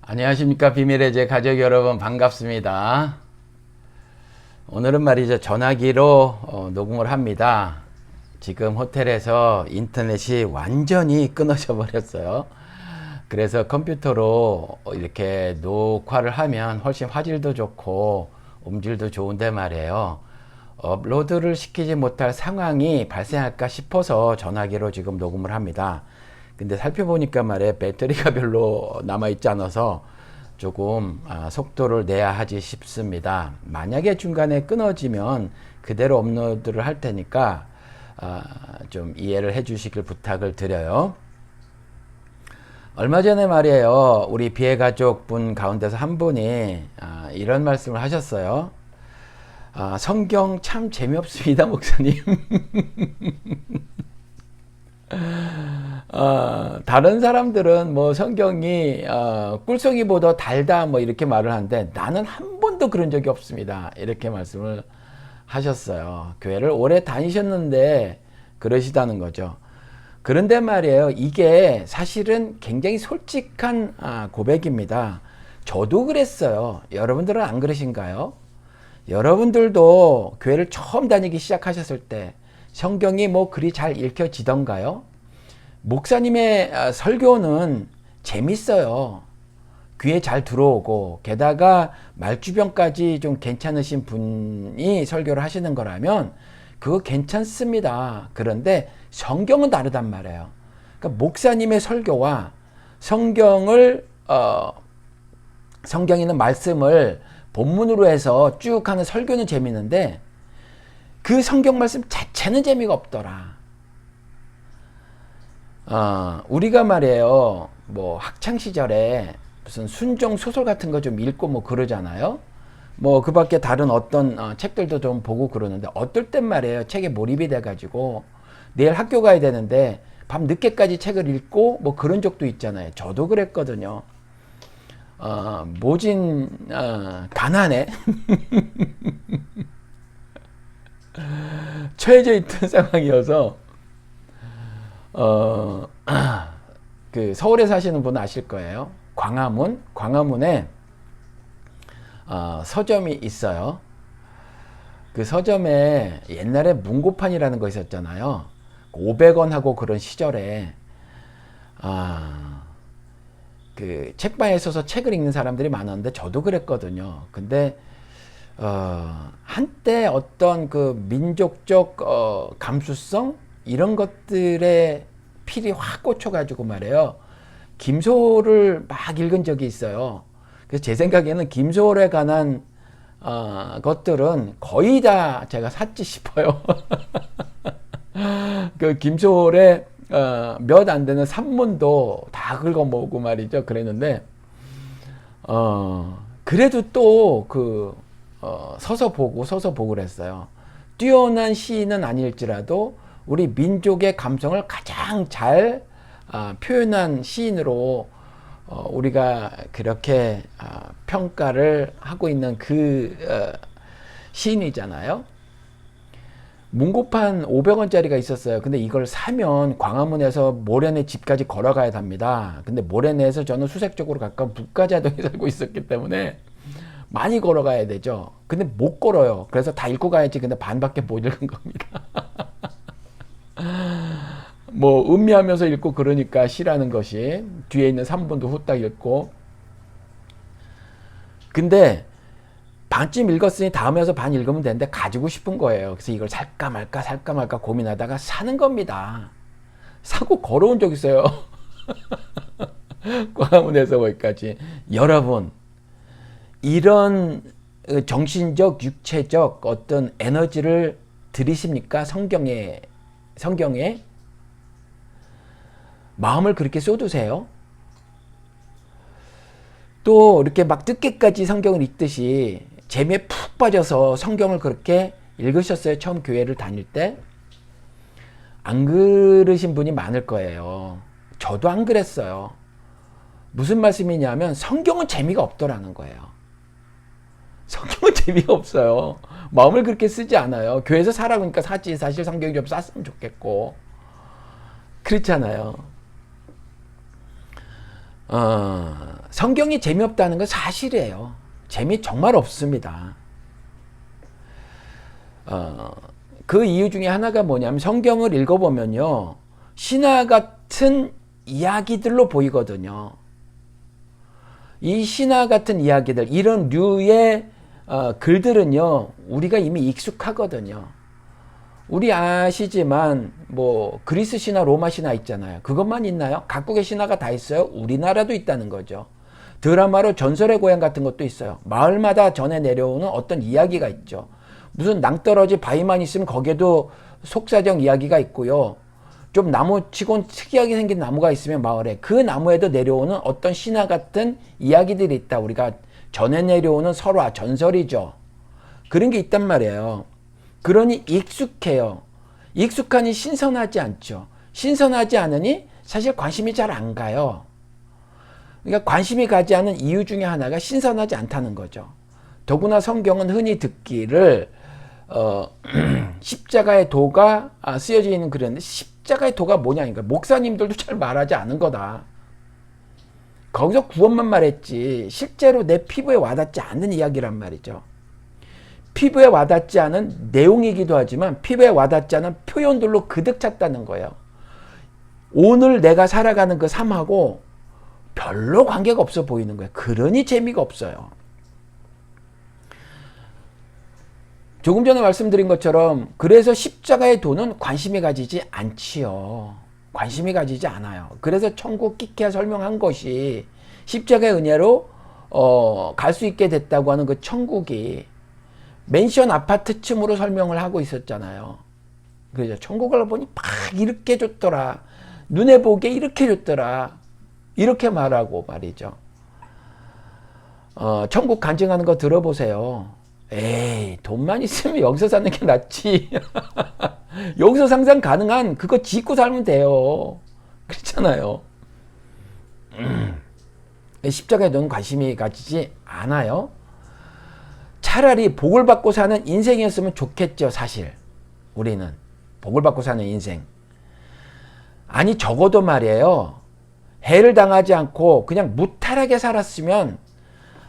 안녕하십니까. 비밀의 제 가족 여러분, 반갑습니다. 오늘은 말이죠, 전화기로 녹음을 합니다. 지금 호텔에서 인터넷이 완전히 끊어져 버렸어요. 그래서 컴퓨터로 이렇게 녹화를 하면 훨씬 화질도 좋고 음질도 좋은데 말이에요, 업로드를 시키지 못할 상황이 발생할까 싶어서 전화기로 지금 녹음을 합니다. 근데 살펴보니까 말이에요, 배터리가 별로 남아있지 않아서 조금 속도를 내야 하지 싶습니다. 만약에 중간에 끊어지면 그대로 업로드를 할 테니까 좀 이해를 해 주시길 부탁을 드려요. 얼마 전에 말이에요, 우리 비해가족 분 가운데서 한 분이 이런 말씀을 하셨어요. 성경 참 재미없습니다, 목사님. 다른 사람들은 뭐 성경이 꿀송이보다 달다 뭐 이렇게 말을 하는데 나는 한 번도 그런 적이 없습니다, 이렇게 말씀을 하셨어요. 교회를 오래 다니셨는데 그러시다는 거죠. 그런데 말이에요, 이게 사실은 굉장히 솔직한 고백입니다. 저도 그랬어요. 여러분들은 안 그러신가요? 여러분들도 교회를 처음 다니기 시작하셨을 때 성경이 뭐 그리 잘 읽혀지던가요? 목사님의 설교는 재밌어요. 귀에 잘 들어오고, 게다가 말주변까지 좀 괜찮으신 분이 설교를 하시는 거라면 그거 괜찮습니다. 그런데 성경은 다르단 말이에요. 그러니까 목사님의 설교와 성경에 있는 말씀을 본문으로 해서 쭉 하는 설교는 재밌는데 그 성경 말씀 자체는 재미가 없더라. 우리가 말이에요, 뭐 학창 시절에 무슨 순종 소설 같은 거 좀 읽고 뭐 그러잖아요. 뭐 그 밖에 다른 어떤 책들도 좀 보고 그러는데 어떨 땐 말이에요, 책에 몰입이 돼가지고 내일 학교 가야 되는데 밤 늦게까지 책을 읽고 뭐 그런 적도 있잖아요. 저도 그랬거든요. 모진 가난에 처해져 있던 상황이어서 그 서울에 사시는 분은 아실 거예요. 광화문에 서점이 있어요. 그 서점에 옛날에 문고판이라는 거 있었잖아요. 500원 하고 그런 시절에 그 책방에 서서 책을 읽는 사람들이 많았는데 저도 그랬거든요. 근데 한때 어떤 그 민족적 감수성 이런 것들에 필이 확 꽂혀가지고 말이에요, 김소를 막 읽은 적이 있어요. 그래서 제 생각에는 김소월에 관한 것들은 거의 다 제가 샀지 싶어요. 그 김소월의 몇 안 되는 산문도 다 긁어모으고 말이죠. 그랬는데 그래도 또 서서 보고 그랬어요. 뛰어난 시인은 아닐지라도 우리 민족의 감성을 가장 잘 표현한 시인으로 우리가 그렇게 평가를 하고 있는 그 시인이잖아요. 문고판 500원짜리가 있었어요. 근데 이걸 사면 광화문에서 모래내 집까지 걸어가야 합니다. 근데 모래내에서 저는 수색적으로 가까운 북가자동에 살고 있었기 때문에 많이 걸어가야 되죠. 근데 못 걸어요. 그래서 다 읽고 가야지. 근데 반밖에 못 읽은 겁니다. 뭐 음미하면서 읽고 그러니까 시라는 것이 뒤에 있는 3분도 후딱 읽고, 근데 반쯤 읽었으니 다음에서 반 읽으면 되는데 가지고 싶은 거예요. 그래서 이걸 살까 말까 고민하다가 사는 겁니다. 사고 걸어온 적 있어요. 광화문에서 거기까지. 여러분, 이런 정신적 육체적 어떤 에너지를 들이십니까? 성경에 마음을 그렇게 쏟으세요? 또 이렇게 막 늦게까지 성경을 읽듯이 재미에 푹 빠져서 성경을 그렇게 읽으셨어요? 처음 교회를 다닐 때? 안 그러신 분이 많을 거예요. 저도 안 그랬어요. 무슨 말씀이냐면 성경은 재미가 없더라는 거예요. 성경은 재미가 없어요. 마음을 그렇게 쓰지 않아요. 교회에서 사라 그러니까 사지. 사실 성경이 좀 쌌으면 좋겠고 그렇잖아요. 성경이 재미없다는 건 사실이에요. 재미 정말 없습니다. 그 이유 중에 하나가 뭐냐면 성경을 읽어보면요, 신화 같은 이야기들로 보이거든요. 이 신화 같은 이야기들, 이런 류의 글들은요, 우리가 이미 익숙하거든요. 우리 아시지만 뭐 그리스 신화, 로마 신화 있잖아요. 그것만 있나요? 각국의 신화가 다 있어요. 우리나라도 있다는 거죠. 드라마로 전설의 고향 같은 것도 있어요. 마을마다 전해 내려오는 어떤 이야기가 있죠. 무슨 낭떠러지 바위만 있으면 거기에도 속사정 이야기가 있고요. 좀 나무치곤 특이하게 생긴 나무가 있으면 마을에 그 나무에도 내려오는 어떤 신화 같은 이야기들이 있다. 우리가 전해 내려오는 설화, 전설이죠. 그런 게 있단 말이에요. 그러니 익숙해요. 익숙하니 신선하지 않죠. 신선하지 않으니 사실 관심이 잘 안 가요. 그러니까 관심이 가지 않은 이유 중에 하나가 신선하지 않다는 거죠. 더구나 성경은 흔히 듣기를 십자가의 도가 쓰여져 있는 글이었는데, 십자가의 도가 뭐냐니까 목사님들도 잘 말하지 않은 거다. 거기서 구원만 말했지 실제로 내 피부에 와닿지 않는 이야기란 말이죠. 피부에 와닿지 않은 내용이기도 하지만 피부에 와닿지 않은 표현들로 그득 찼다는 거예요. 오늘 내가 살아가는 그 삶하고 별로 관계가 없어 보이는 거예요. 그러니 재미가 없어요. 조금 전에 말씀드린 것처럼 그래서 십자가의 도는 관심이 가지지 않지요. 관심이 가지지 않아요. 그래서 천국 끼케야 설명한 것이 십자가의 은혜로 갈 수 있게 됐다고 하는 그 천국이 맨션 아파트층으로 설명을 하고 있었잖아요. 그래서 천국을 보니 막 이렇게 좋더라. 눈에 보기에 이렇게 좋더라. 이렇게 말하고 말이죠. 천국 간증하는 거 들어보세요. 에이, 돈만 있으면 여기서 사는 게 낫지. 여기서 상상 가능한 그거 짓고 살면 돼요. 그렇잖아요. 십자가에 넌 관심이 가지지 않아요. 차라리 복을 받고 사는 인생이었으면 좋겠죠. 사실 우리는 복을 받고 사는 인생. 아니 적어도 말이에요, 해를 당하지 않고 그냥 무탈하게 살았으면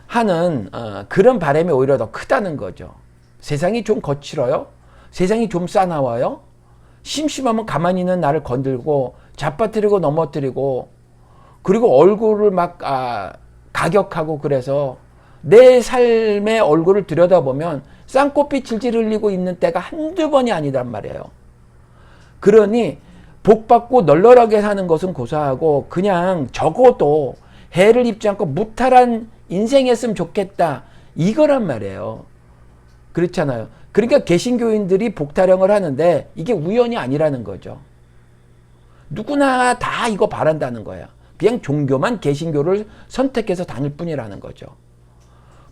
하는 그런 바람이 오히려 더 크다는 거죠. 세상이 좀 거칠어요. 세상이 좀 싸나워요. 심심하면 가만히 있는 나를 건들고 잡아뜨리고 넘어뜨리고, 그리고 얼굴을 막 가격하고, 그래서 내 삶의 얼굴을 들여다보면 쌍코피 질질 흘리고 있는 때가 한두 번이 아니란 말이에요. 그러니 복받고 널널하게 사는 것은 고사하고 그냥 적어도 해를 입지 않고 무탈한 인생이었으면 좋겠다, 이거란 말이에요. 그렇잖아요. 그러니까 개신교인들이 복타령을 하는데 이게 우연이 아니라는 거죠. 누구나 다 이거 바란다는 거예요. 그냥 종교만 개신교를 선택해서 다닐 뿐이라는 거죠.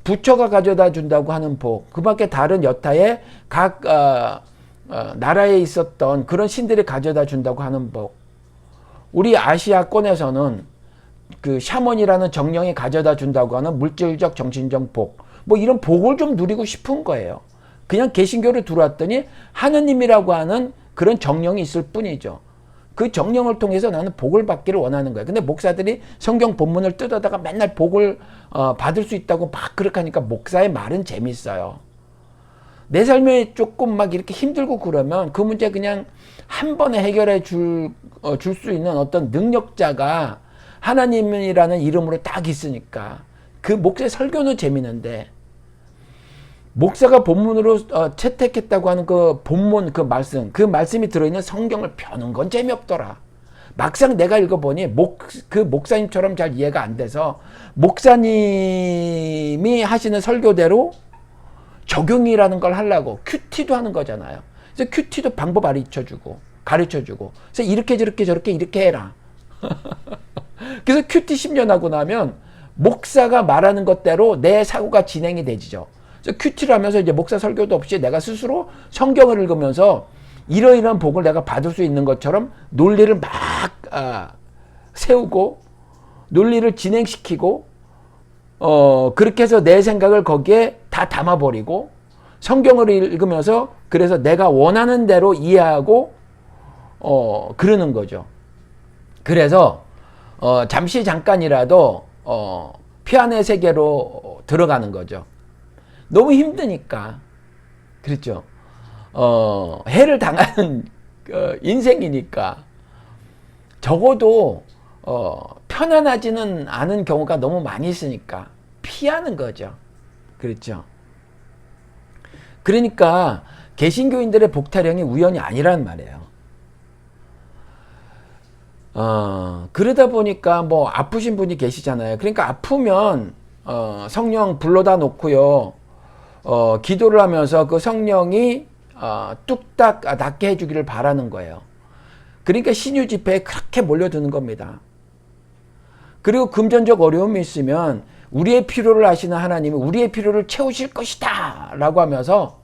부처가 가져다 준다고 하는 복, 그 밖에 다른 여타의 각 나라에 있었던 그런 신들이 가져다 준다고 하는 복, 우리 아시아권에서는 그 샤먼이라는 정령이 가져다 준다고 하는 물질적 정신적 복, 뭐 이런 복을 좀 누리고 싶은 거예요. 그냥 개신교를 들어왔더니 하느님이라고 하는 그런 정령이 있을 뿐이죠. 그 정령을 통해서 나는 복을 받기를 원하는 거예요. 근데 목사들이 성경 본문을 뜯어다가 맨날 복을 받을 수 있다고 막 그렇게 하니까 목사의 말은 재밌어요. 내 삶에 조금 막 이렇게 힘들고 그러면 그 문제 그냥 한 번에 해결해 줄 수 있는 어떤 능력자가 하나님이라는 이름으로 딱 있으니까 그 목사의 설교는 재미있는데, 목사가 본문으로 채택했다고 하는 그 본문 그 말씀이 들어있는 성경을 펴는 건 재미없더라. 막상 내가 읽어보니 그 목사님처럼 잘 이해가 안 돼서 목사님이 하시는 설교대로 적용이라는 걸 하려고 큐티도 하는 거잖아요. 그래서 큐티도 방법 가르쳐주고 그래서 이렇게 저렇게 이렇게 해라. 그래서 큐티 10년 하고 나면 목사가 말하는 것대로 내 사고가 진행이 되죠. 그래서 큐티를 하면서 이제 목사 설교도 없이 내가 스스로 성경을 읽으면서 이러이러한 복을 내가 받을 수 있는 것처럼 논리를 막 세우고 논리를 진행시키고 그렇게 해서 내 생각을 거기에 다 담아버리고 성경을 읽으면서 그래서 내가 원하는 대로 이해하고 그러는 거죠. 그래서 잠깐이라도 피안의 세계로 들어가는 거죠. 너무 힘드니까. 그렇죠. 해를 당하는 인생이니까 적어도 편안하지는 않은 경우가 너무 많이 있으니까 피하는 거죠. 그렇죠. 그러니까 개신교인들의 복타령이 우연이 아니란 말이에요. 그러다 보니까 뭐 아프신 분이 계시잖아요. 그러니까 아프면 성령 불러다 놓고요. 기도를 하면서 그 성령이 뚝딱 낫게 해주기를 바라는 거예요. 그러니까 신유 집회에 그렇게 몰려드는 겁니다. 그리고 금전적 어려움이 있으면 우리의 필요를 아시는 하나님이 우리의 필요를 채우실 것이다 라고 하면서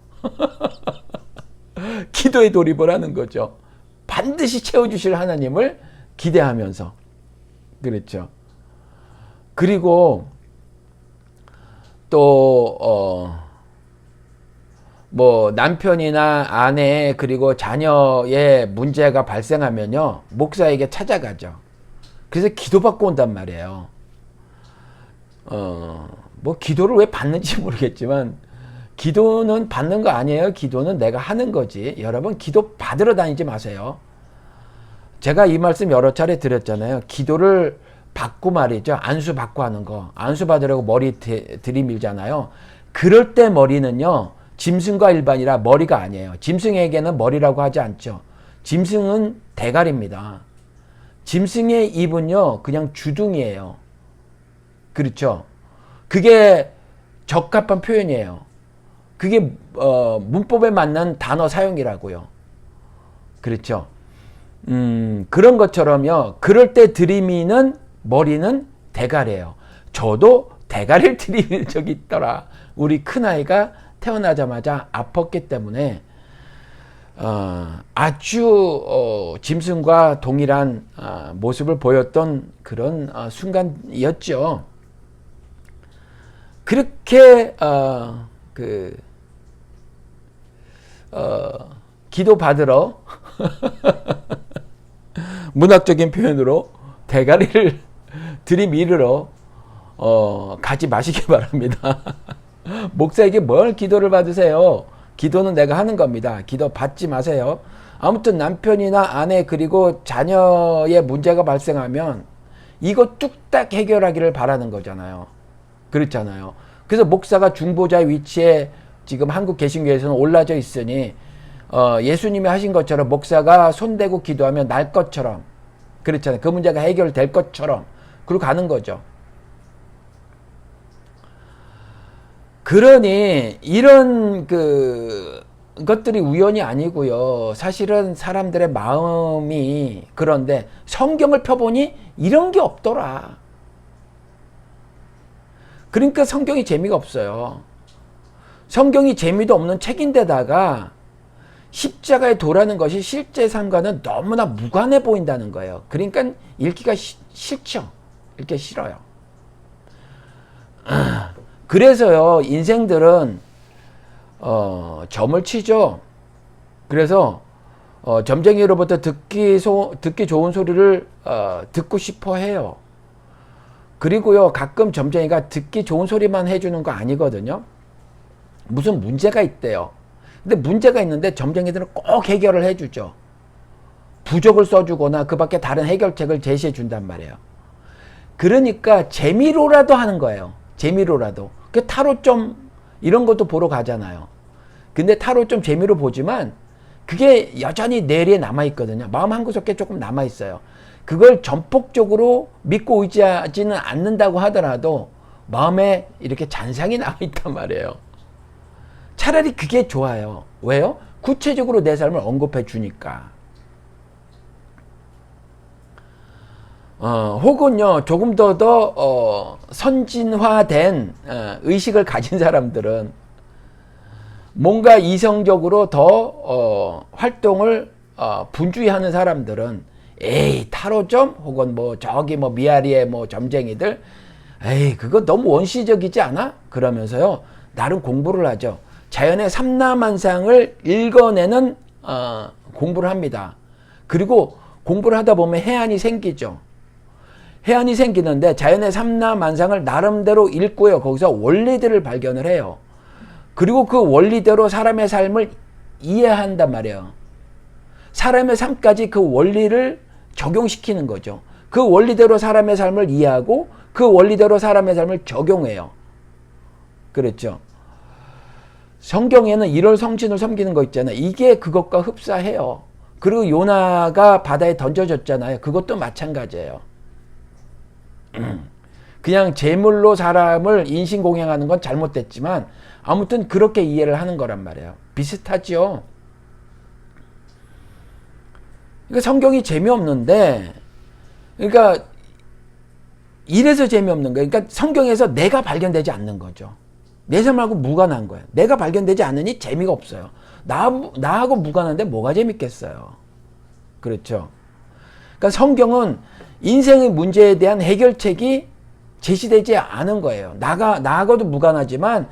기도에 돌입을 하는 거죠. 반드시 채워주실 하나님을 기대하면서. 그렇죠. 그리고 또 뭐 남편이나 아내 그리고 자녀의 문제가 발생하면요 목사에게 찾아가죠. 그래서 기도받고 온단 말이에요. 뭐 기도를 왜 받는지 모르겠지만 기도는 받는 거 아니에요. 기도는 내가 하는 거지. 여러분 기도 받으러 다니지 마세요. 제가 이 말씀 여러 차례 드렸잖아요. 기도를 받고 말이죠. 안수 받고 하는 거. 안수 받으려고 머리 들이밀잖아요. 그럴 때 머리는요. 짐승과 일반이라 머리가 아니에요. 짐승에게는 머리라고 하지 않죠. 짐승은 대가리입니다. 짐승의 입은요. 그냥 주둥이에요. 그렇죠. 그게 적합한 표현이에요. 그게 문법에 맞는 단어 사용이라고요. 그렇죠. 그런 것처럼요. 그럴 때 들이미는 머리는 대가리예요. 저도 대가리를 들이미는 적이 있더라. 우리 큰아이가 태어나자마자 아팠기 때문에 아주 짐승과 동일한 모습을 보였던 그런 순간이었죠. 그렇게 기도 받으러 문학적인 표현으로 대가리를 들이밀으러 가지 마시기 바랍니다. 목사에게 뭘 기도를 받으세요? 기도는 내가 하는 겁니다. 기도 받지 마세요. 아무튼 남편이나 아내 그리고 자녀의 문제가 발생하면 이거 뚝딱 해결하기를 바라는 거잖아요. 그렇잖아요. 그래서 목사가 중보자의 위치에 지금 한국 개신교에서는 올라져 있으니 예수님이 하신 것처럼 목사가 손대고 기도하면 날 것처럼 그렇잖아요. 그 문제가 해결될 것처럼 그리고 가는 거죠. 그러니 이런 것들이 우연이 아니고요. 사실은 사람들의 마음이 그런데 성경을 펴보니 이런 게 없더라. 그러니까 성경이 재미가 없어요. 성경이 재미도 없는 책인데다가 십자가에 도라는 것이 실제 삶과는 너무나 무관해 보인다는 거예요. 그러니까 읽기가 싫죠. 읽기 싫어요. 그래서요, 인생들은 점을 치죠. 그래서 점쟁이로부터 듣기 좋은 소리를 듣고 싶어 해요. 그리고요, 가끔 점쟁이가 듣기 좋은 소리만 해주는 거 아니거든요. 무슨 문제가 있대요. 근데 문제가 있는데 점쟁이들은 꼭 해결을 해주죠. 부적을 써주거나 그 밖에 다른 해결책을 제시해 준단 말이에요. 그러니까 재미로라도 하는 거예요. 재미로라도. 그 타로점 이런 것도 보러 가잖아요. 근데 타로점 재미로 보지만 그게 여전히 뇌리에 남아있거든요. 마음 한구석에 조금 남아있어요. 그걸 전폭적으로 믿고 의지하지는 않는다고 하더라도 마음에 이렇게 잔상이 남아있단 말이에요. 차라리 그게 좋아요. 왜요? 구체적으로 내 삶을 언급해 주니까. 혹은요, 조금 더 선진화된 의식을 가진 사람들은 뭔가 이성적으로 더 활동을 분주히 하는 사람들은 에이, 타로점 혹은 뭐 저기 뭐 미아리의 뭐 점쟁이들 에이, 그거 너무 원시적이지 않아? 그러면서요, 나름 공부를 하죠. 자연의 삼라만상을 읽어내는 공부를 합니다. 그리고 공부를 하다 보면 해안이 생기죠. 해안이 생기는데 자연의 삼라만상을 나름대로 읽고요. 거기서 원리들을 발견을 해요. 그리고 그 원리대로 사람의 삶을 이해한단 말이에요. 사람의 삶까지 그 원리를 적용시키는 거죠. 그 원리대로 사람의 삶을 이해하고 그 원리대로 사람의 삶을 적용해요. 그렇죠. 성경에는 1월 성신을 섬기는 거 있잖아요. 이게 그것과 흡사해요. 그리고 요나가 바다에 던져졌잖아요. 그것도 마찬가지예요. 그냥 제물로 사람을 인신공양하는 건 잘못됐지만 아무튼 그렇게 이해를 하는 거란 말이에요. 비슷하죠. 그러니까 성경이 재미없는데, 그러니까 이래서 재미없는 거예요. 그러니까 성경에서 내가 발견되지 않는 거죠. 내 삶하고 무관한 거예요. 내가 발견되지 않으니 재미가 없어요. 나하고 무관한데 뭐가 재밌겠어요. 그렇죠. 그러니까 성경은 인생의 문제에 대한 해결책이 제시되지 않은 거예요. 나하고도 무관하지만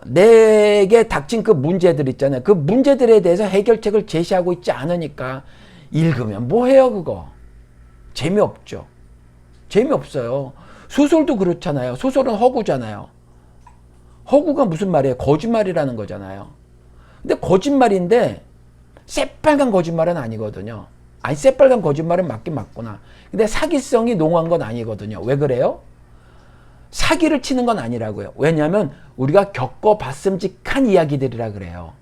내게 닥친 그 문제들 있잖아요. 그 문제들에 대해서 해결책을 제시하고 있지 않으니까 읽으면 뭐해요 그거. 재미없죠. 재미없어요. 소설도 그렇잖아요. 소설은 허구잖아요. 허구가 무슨 말이에요? 거짓말이라는 거잖아요. 근데 거짓말인데 새빨간 거짓말은 아니거든요. 아니 새빨간 거짓말은 맞긴 맞구나. 근데 사기성이 농후한 건 아니거든요. 왜 그래요? 사기를 치는 건 아니라고요. 왜냐하면 우리가 겪어봤음직한 이야기들이라 그래요.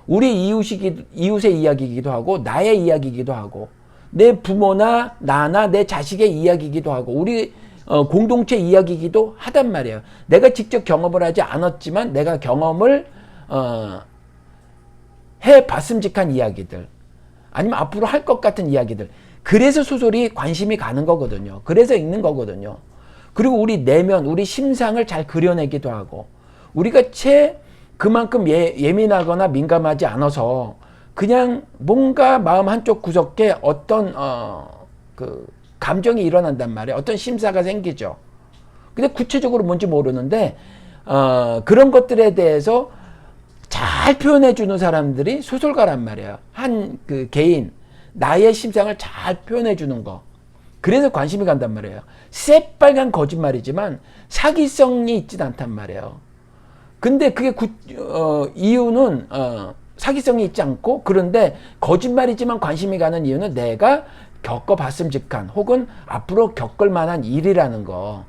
우리 이웃의 이야기이기도 하고 나의 이야기이기도 하고 내 부모나 나나 내 자식의 이야기이기도 하고 우리 공동체 이야기이기도 하단 말이에요. 내가 직접 경험을 하지 않았지만 내가 경험을 해봤음직한 이야기들 아니면 앞으로 할 것 같은 이야기들. 그래서 소설이 관심이 가는 거거든요. 그래서 읽는 거거든요. 그리고 우리 내면, 우리 심상을 잘 그려내기도 하고 우리가 그만큼 예민하거나 민감하지 않아서 그냥 뭔가 마음 한쪽 구석에 어떤 그 감정이 일어난단 말이에요. 어떤 심사가 생기죠. 근데 구체적으로 뭔지 모르는데 그런 것들에 대해서 잘 표현해주는 사람들이 소설가란 말이에요. 한 그 개인 나의 심상을 잘 표현해주는 거. 그래서 관심이 간단 말이에요. 새빨간 거짓말이지만 사기성이 있진 않단 말이에요. 근데 그게 이유는 사기성이 있지 않고 그런데 거짓말이지만 관심이 가는 이유는 내가 겪어봤음직한 혹은 앞으로 겪을 만한 일이라는 거.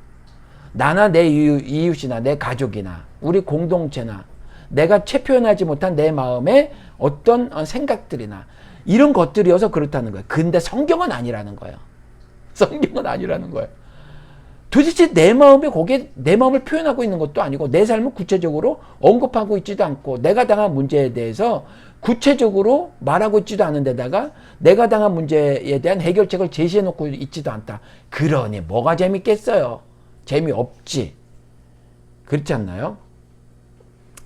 나나 내 이웃이나 내 가족이나 우리 공동체나 내가 채 표현하지 못한 내 마음의 어떤 생각들이나 이런 것들이어서 그렇다는 거예요. 근데 성경은 아니라는 거예요. 성경은 아니라는 거예요. 도대체 내 마음이 거기에 내 마음을 표현하고 있는 것도 아니고 내 삶을 구체적으로 언급하고 있지도 않고 내가 당한 문제에 대해서 구체적으로 말하고 있지도 않은 데다가 내가 당한 문제에 대한 해결책을 제시해 놓고 있지도 않다. 그러니 뭐가 재밌겠어요? 재미없지. 그렇지 않나요?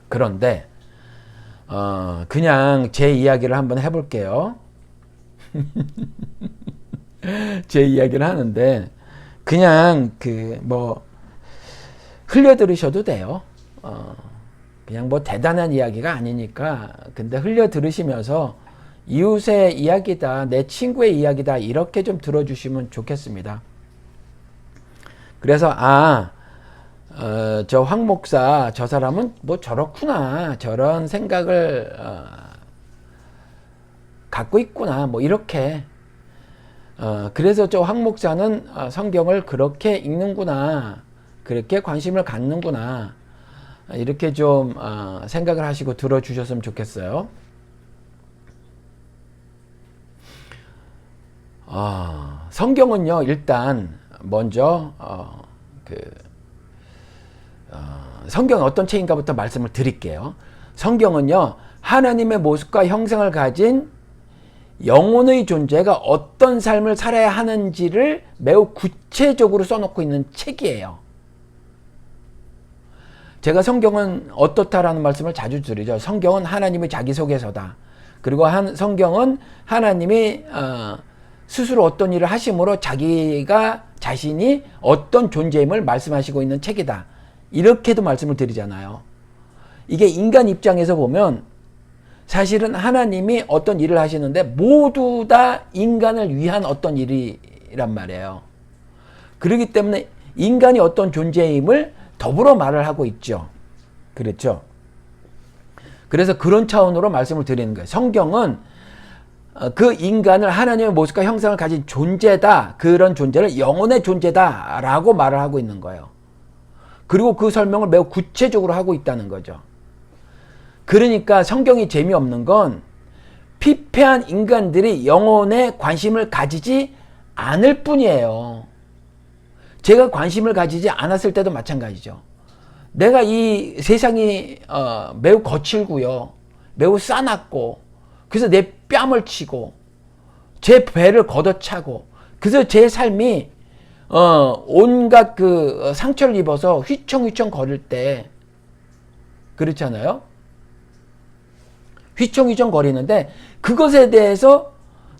그런데 그냥 제 이야기를 한번 해볼게요. 제 이야기를 하는데 그냥 흘려 들으셔도 돼요. 그냥 대단한 이야기가 아니니까. 근데 흘려 들으시면서 이웃의 이야기다, 내 친구의 이야기다 이렇게 좀 들어주시면 좋겠습니다. 그래서 저 황 목사 저 사람은 저렇구나, 저런 생각을 갖고 있구나, 이렇게. 그래서 저 황 목사는 성경을 그렇게 읽는구나, 그렇게 관심을 갖는구나, 이렇게 좀 생각을 하시고 들어주셨으면 좋겠어요. 성경은요, 일단 먼저 성경은 어떤 책인가부터 말씀을 드릴게요. 성경은요, 하나님의 모습과 형상을 가진 영혼의 존재가 어떤 삶을 살아야 하는지를 매우 구체적으로 써놓고 있는 책이에요. 제가 성경은 어떻다라는 말씀을 자주 드리죠. 성경은 하나님의 자기소개서다. 그리고 성경은 하나님이 스스로 어떤 일을 하심으로 자신이 어떤 존재임을 말씀하시고 있는 책이다. 이렇게도 말씀을 드리잖아요. 이게 인간 입장에서 보면 사실은 하나님이 어떤 일을 하시는데 모두 다 인간을 위한 어떤 일이 인간이란 말이에요. 그렇기 때문에 인간이 어떤 존재임을 더불어 말을 하고 있죠. 그렇죠? 그래서 그런 차원으로 말씀을 드리는 거예요. 성경은 그 인간을 하나님의 모습과 형상을 가진 존재다. 그런 존재를 영혼의 존재다라고 말을 하고 있는 거예요. 그리고 그 설명을 매우 구체적으로 하고 있다는 거죠. 그러니까 성경이 재미없는 건 피폐한 인간들이 영혼에 관심을 가지지 않을 뿐이에요. 제가 관심을 가지지 않았을 때도 마찬가지죠. 내가 이 세상이 매우 거칠고요. 매우 싸납고 그래서 내 뺨을 치고 제 배를 걷어차고 그래서 제 삶이 온갖 그 상처를 입어서 휘청휘청 거릴 때 그렇잖아요. 휘청휘청 거리는데 그것에 대해서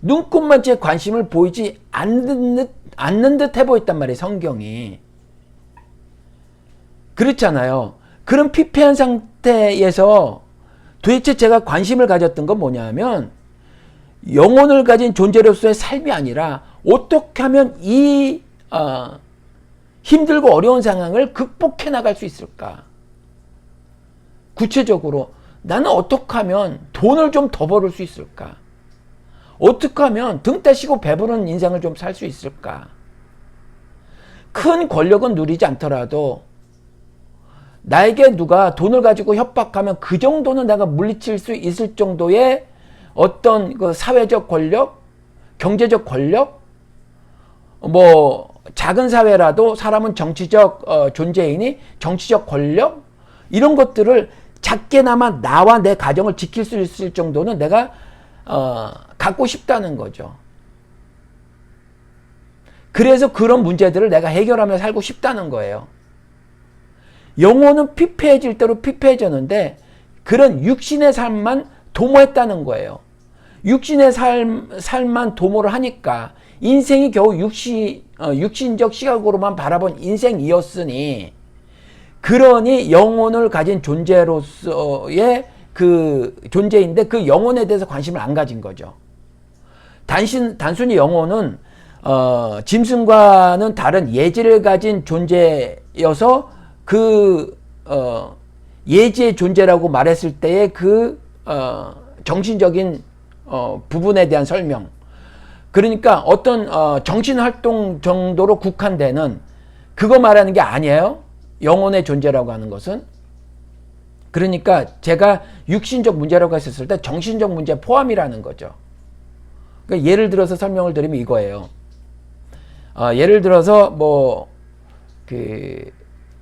눈꼽만치 관심을 보이지 않는 듯 해보였단 말이에요. 성경이. 그렇잖아요. 그런 피폐한 상태에서 도대체 제가 관심을 가졌던 건 뭐냐면 영혼을 가진 존재로서의 삶이 아니라 어떻게 하면 이 힘들고 어려운 상황을 극복해 나갈 수 있을까? 구체적으로 나는 어떻게 하면 돈을 좀 더 벌을 수 있을까? 어떻게 하면 등 떼시고 배부른 인생을 좀 살 수 있을까? 큰 권력은 누리지 않더라도 나에게 누가 돈을 가지고 협박하면 그 정도는 내가 물리칠 수 있을 정도의 어떤 그 사회적 권력, 경제적 권력, 뭐 작은 사회라도 사람은 정치적 존재이니 정치적 권력 이런 것들을 작게나마 나와 내 가정을 지킬 수 있을 정도는 내가 갖고 싶다는 거죠. 그래서 그런 문제들을 내가 해결하며 살고 싶다는 거예요. 영혼은 피폐해질 대로 피폐해졌는데 그런 육신의 삶만 도모했다는 거예요. 육신의 삶만 도모를 하니까 인생이 겨우 육신적 시각으로만 바라본 인생이었으니 그러니 영혼을 가진 존재로서의 그 존재인데 그 영혼에 대해서 관심을 안 가진 거죠. 단순히 영혼은 짐승과는 다른 예지를 가진 존재여서 그 예지의 존재라고 말했을 때의 그 정신적인 부분에 대한 설명. 그러니까 어떤 정신활동 정도로 국한되는 그거 말하는 게 아니에요. 영혼의 존재라고 하는 것은. 그러니까 제가 육신적 문제라고 했었을 때 정신적 문제 포함이라는 거죠. 그러니까 예를 들어서 설명을 드리면 이거예요. 예를 들어서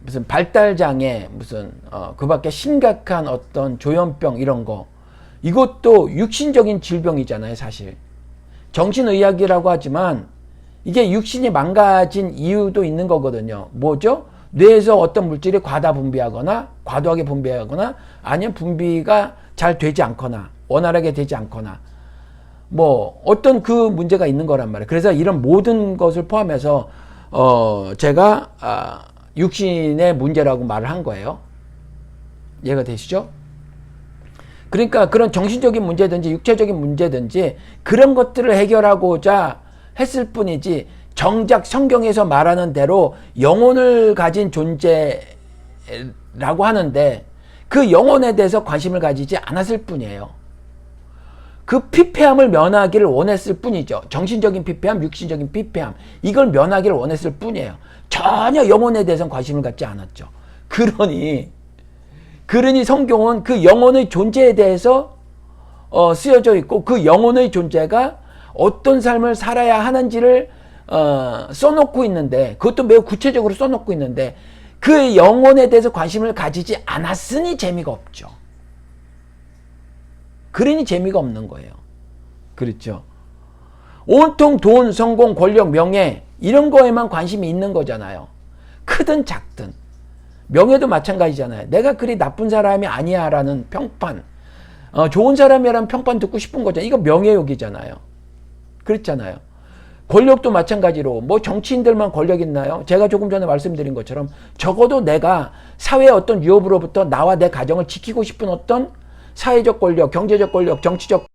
무슨 발달장애, 무슨 그 밖에 심각한 어떤 조현병 이런 거 이것도 육신적인 질병이잖아요. 사실 정신의학이라고 하지만 이게 육신이 망가진 이유도 있는 거거든요. 뭐죠? 뇌에서 어떤 물질이 과도하게 분비하거나 아니면 분비가 잘 되지 않거나 원활하게 되지 않거나 뭐 어떤 그 문제가 있는 거란 말이에요. 그래서 이런 모든 것을 포함해서 제가 육신의 문제라고 말을 한 거예요. 이해가 되시죠? 그러니까 그런 정신적인 문제든지 육체적인 문제든지 그런 것들을 해결하고자 했을 뿐이지 정작 성경에서 말하는 대로 영혼을 가진 존재라고 하는데 그 영혼에 대해서 관심을 가지지 않았을 뿐이에요. 그 피폐함을 면하기를 원했을 뿐이죠. 정신적인 피폐함, 육신적인 피폐함 이걸 면하기를 원했을 뿐이에요. 전혀 영혼에 대해서는 관심을 갖지 않았죠. 그러니 성경은 그 영혼의 존재에 대해서 쓰여져 있고 그 영혼의 존재가 어떤 삶을 살아야 하는지를 써놓고 있는데 그것도 매우 구체적으로 써놓고 있는데 그 영혼에 대해서 관심을 가지지 않았으니 재미가 없죠. 그러니 재미가 없는 거예요. 그렇죠. 온통 돈, 성공, 권력, 명예 이런 거에만 관심이 있는 거잖아요. 크든 작든. 명예도 마찬가지잖아요. 내가 그리 나쁜 사람이 아니야 라는 평판. 좋은 사람이라는 평판 듣고 싶은 거잖아요. 이거 명예욕이잖아요. 그렇잖아요. 권력도 마찬가지로 뭐 정치인들만 권력 있나요? 제가 조금 전에 말씀드린 것처럼 적어도 내가 사회의 어떤 유업으로부터 나와 내 가정을 지키고 싶은 어떤 사회적 권력, 경제적 권력, 정치적